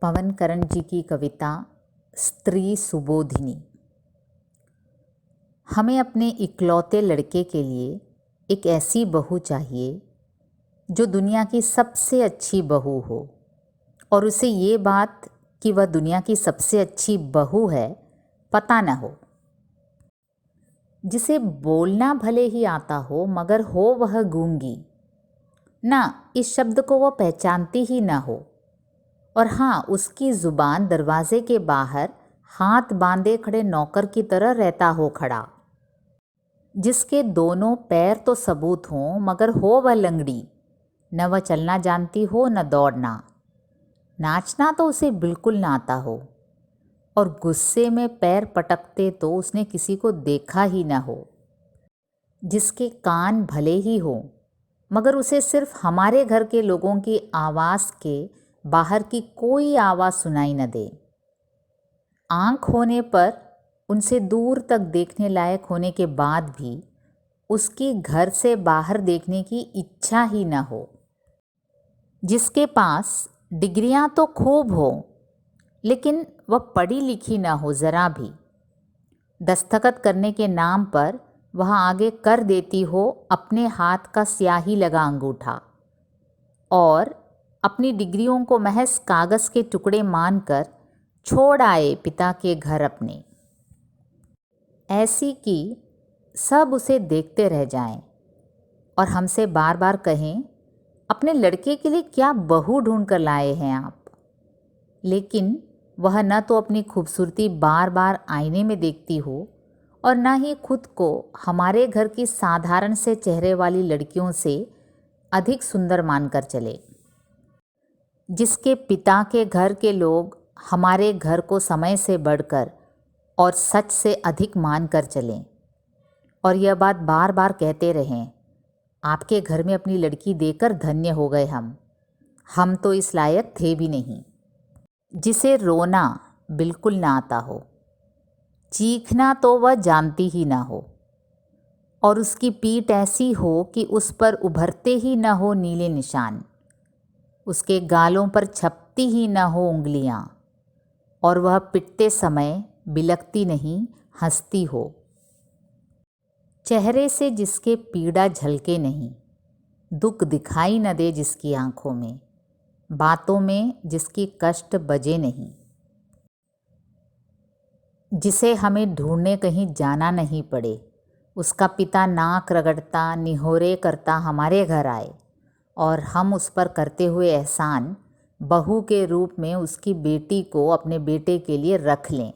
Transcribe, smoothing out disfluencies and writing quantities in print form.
पवन करण जी की कविता स्त्री सुबोधिनी। हमें अपने इकलौते लड़के के लिए एक ऐसी बहू चाहिए जो दुनिया की सबसे अच्छी बहू हो और उसे ये बात कि वह दुनिया की सबसे अच्छी बहू है पता न हो, जिसे बोलना भले ही आता हो मगर हो वह गूंगी, ना इस शब्द को वह पहचानती ही ना हो, और हाँ, उसकी ज़ुबान दरवाजे के बाहर हाथ बांधे खड़े नौकर की तरह रहता हो खड़ा, जिसके दोनों पैर तो सबूत हों मगर हो वह लंगड़ी, न वह चलना जानती हो न दौड़ना, नाचना तो उसे बिल्कुल ना आता हो, और गुस्से में पैर पटकते तो उसने किसी को देखा ही न हो, जिसके कान भले ही हों मगर उसे सिर्फ हमारे घर के लोगों की आवाज़ के बाहर की कोई आवाज़ सुनाई न दे। आँख होने पर उनसे दूर तक देखने लायक होने के बाद भी उसकी घर से बाहर देखने की इच्छा ही न हो, जिसके पास डिग्रियां तो खूब हो लेकिन वह पढ़ी लिखी न हो ज़रा भी, दस्तखत करने के नाम पर वह आगे कर देती हो अपने हाथ का स्याही लगा अंगूठा, और अपनी डिग्रियों को महज कागज़ के टुकड़े मानकर छोड़ आए पिता के घर अपने, ऐसी कि सब उसे देखते रह जाएं और हमसे बार बार कहें, अपने लड़के के लिए क्या बहू ढूंढ कर लाए हैं आप। लेकिन वह न तो अपनी खूबसूरती बार बार आईने में देखती हो और न ही खुद को हमारे घर की साधारण से चेहरे वाली लड़कियों से अधिक सुंदर मानकर चले, जिसके पिता के घर के लोग हमारे घर को समय से बढ़कर और सच से अधिक मान कर चलें और यह बात बार बार कहते रहें, आपके घर में अपनी लड़की देकर धन्य हो गए हम तो इस लायक थे भी नहीं। जिसे रोना बिल्कुल ना आता हो, चीखना तो वह जानती ही ना हो, और उसकी पीठ ऐसी हो कि उस पर उभरते ही न हो नीले निशान, उसके गालों पर छपती ही न हो उंगलियां, और वह पिटते समय बिलकती नहीं हंसती हो, चेहरे से जिसके पीड़ा झलके नहीं, दुख दिखाई न दे जिसकी आंखों में, बातों में जिसकी कष्ट बजे नहीं, जिसे हमें ढूंढने कहीं जाना नहीं पड़े, उसका पिता नाक रगड़ता निहोरे करता हमारे घर आए और हम उस पर करते हुए एहसान बहू के रूप में उसकी बेटी को अपने बेटे के लिए रख लें।